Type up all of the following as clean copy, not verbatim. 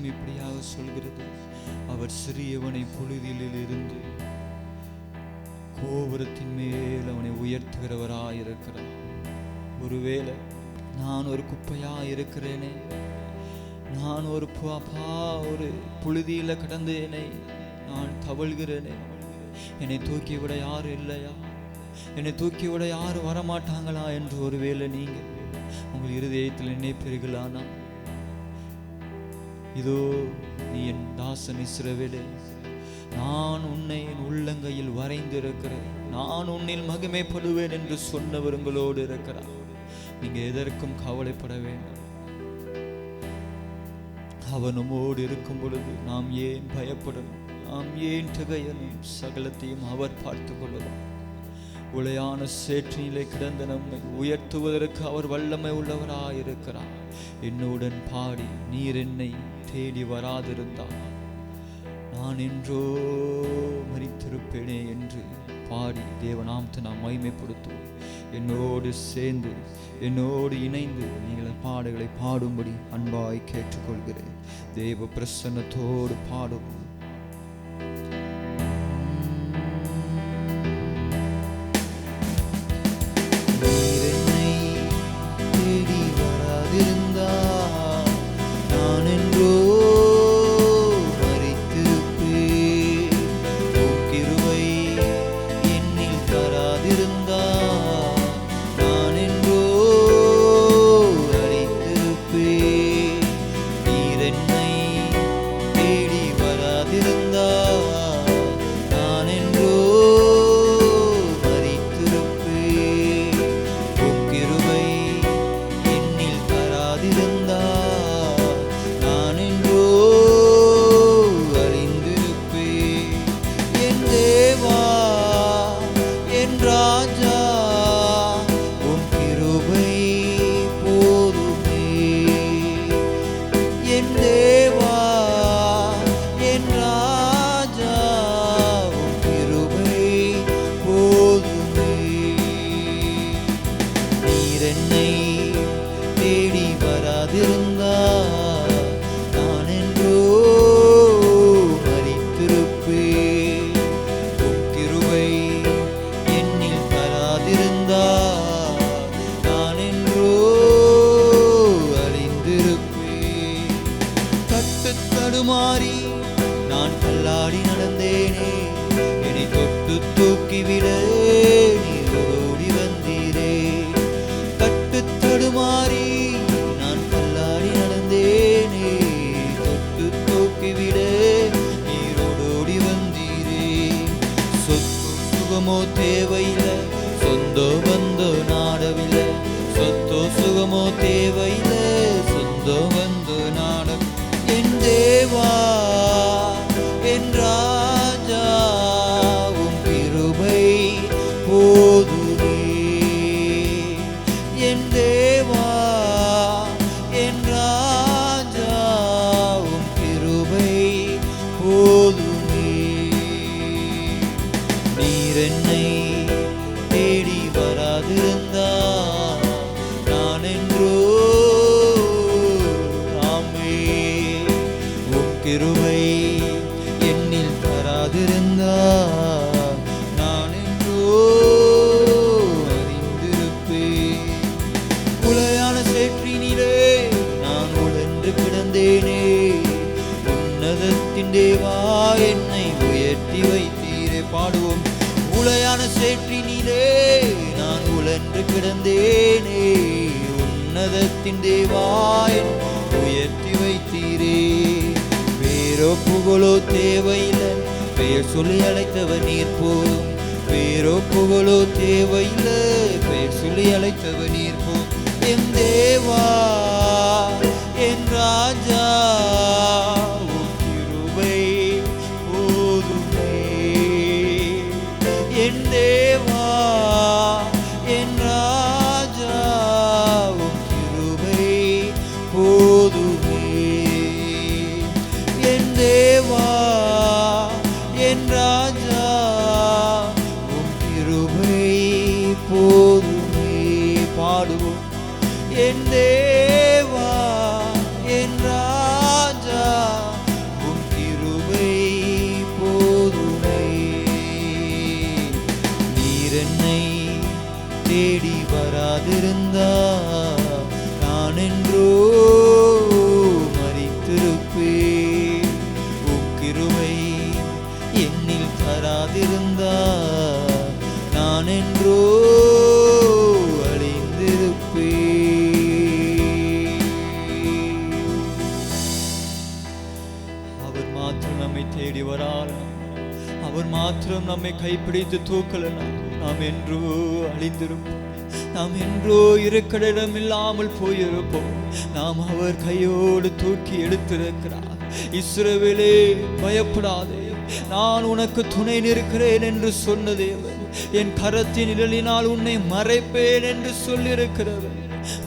வசனம் இப்படியாக சொல்கிறது, அவர் சிறியவனை புழுதியிலிருந்து கோபுரத்தின் மேல் அவனை உயர்த்துகிறவராயிருக்கிறார். ஒருவேளை நான் ஒரு குப்பையா இருக்கிறேனே, நான் ஒரு புழுதியில கிடந்தேனே, நான் தவழ்கிறேனே, என்னை தூக்கிவிட யாரும் இல்லையா, என்னை தூக்கிவிட யாரும் வரமாட்டாங்களா என்று ஒருவேளை நீங்கள் உங்கள் இருதயத்தில் நினைப்பீர்களானா, இதோ நீ என் தாசன் இஸ்ரவேலே, நான் உன்னை என் உள்ளங்கையில் வரைந்திருக்கிறேன், நான் உன்னில் மகிமைப்படுவேன் என்று சொன்னவர் உங்களோடு இருக்கிறார். நீங்க எதற்கும் கவலைப்பட வேண்டாம். அவர் நம்மோடு இருக்கும் பொழுது நாம் ஏன் பயப்படணும், நாம் ஏன் திகையணும்? சகலத்தையும் அவர் பார்த்து கொள்ளுவார். உளையான சேற்றிலே கிடந்த நம்மை உயர்த்துவதற்கு அவர் வல்லமை உள்ளவராயிருக்கிறார். என்னுடன் பாடி, நீர் என்னை தேடி வராதிருந்தார் நான் என்றோ மரித்திருப்பேனே என்று பாடி தேவநாமத்தை நாம் மகிமைப்படுத்துவோம். என்னோடு சேர்ந்து, என்னோடு இணைந்து நீங்கள் பாடல்களை பாடும்படி அன்பாய் கேட்டுக்கொள்கிறேன். தேவ பிரசன்னத்தோடு பாடுவோம். நான் தள்ளாடி நடந்தேனே, என்னை தொட்டு தூக்கிவிட நீர் ஓடி வந்தீரே. தட்டு தடுமாறி நான் தள்ளாடி நடந்தேனே, தொட்டு தூக்கிவிட நீர் ஓடி வந்தீரே. சொத்து சுகமோ தேவையில்லை, சொந்தோ பந்தோ நாடவில்லை, சொத்தோ சுகமோ தேவையில்லை, சொந்தோ பந்தோ நாடவில்லை. என் தேவா, என் ராஜா, உம் கிருபை போதுமே. என் தேவா, என் ராஜா, உம் கிருபை போதுமே. நீர் என்னை தேடி வராதிருந்தார் நான் என்றோ கிருபை என்னில் வராதிருந்தார் நான் என்றோ அறிந்திருப்பேன். உளையான சேற்றினிலே நான் உழன்று கிடந்தேனே, உன்னதத்தின் தேவா என்னை உயர்த்தி வைத்தீரே. பாடுவோம். உளையான சேற்றினிலே நான் உழன்று கிடந்தேனே, உன்னதத்தின் தேவா என்னை உயர்த்தி வைத்தீரே. பேரோ புகழோ தேவையில்லை, பெயர் சொல்லி அழைத்தவர் நீர் போதும். பேரோ புகழோ தேவையில்லை, பெயர் சொல்லி அழைத்தவர் நீர் போதும். என் தேவா, என் ராஜா, உம் கிருபை போதுமே. என் தேவா, என் ராஜா, உம் கிருபை போதுமே. தேவா, என் ராஜா, உம் கிருபை போதுமே. பாடுவோம். என் தேவா, என் ராஜா, தேடி வரால் அவர் மாத்திரம் நம்மை கைப்பிடித்து தூக்கலனா நாம் என்றோ அழிந்திருப்போம். நாம் என்றோ இருக்கிற இடம் இல்லாமல் போயிருப்போம். நாம் அவர் கையோடு தூக்கி எடுத்திருக்கிறார். இஸ்ரவேலே பயப்படாதே, நான் உனக்கு துணை நிற்கிறேன் என்று சொன்ன தேவன், என் கரத்தின் நிழலினால் உன்னை மறைப்பேன் என்று சொல்லியிருக்கிறவர்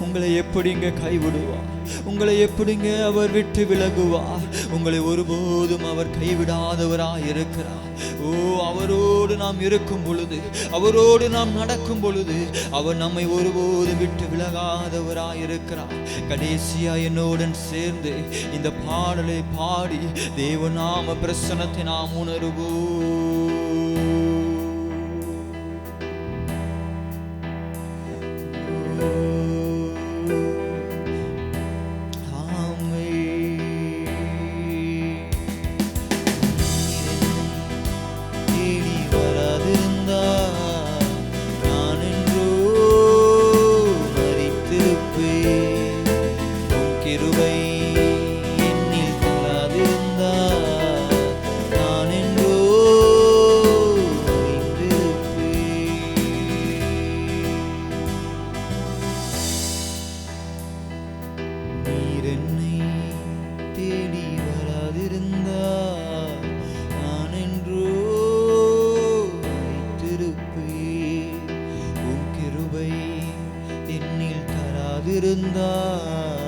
உங்களை எப்படிங்க கைவிடுவார்? உங்களை எப்படிங்க அவர் விட்டு விலகுவார்? உங்களை ஒருபோதும் அவர் கைவிடாதவராய் இருக்கிறார். ஓ, அவரோடு நாம் இருக்கும் பொழுது, அவரோடு நாம் நடக்கும் பொழுது அவர் நம்மை ஒருபோதும் விட்டு விலகாதவராய் இருக்கிறார். கடைசியா என்னுடன் சேர்ந்து இந்த பாடலை பாடி தேவநாம பிரசன்னத்தை நாம் உணருவோம். என்னில் தராதிருந்தார்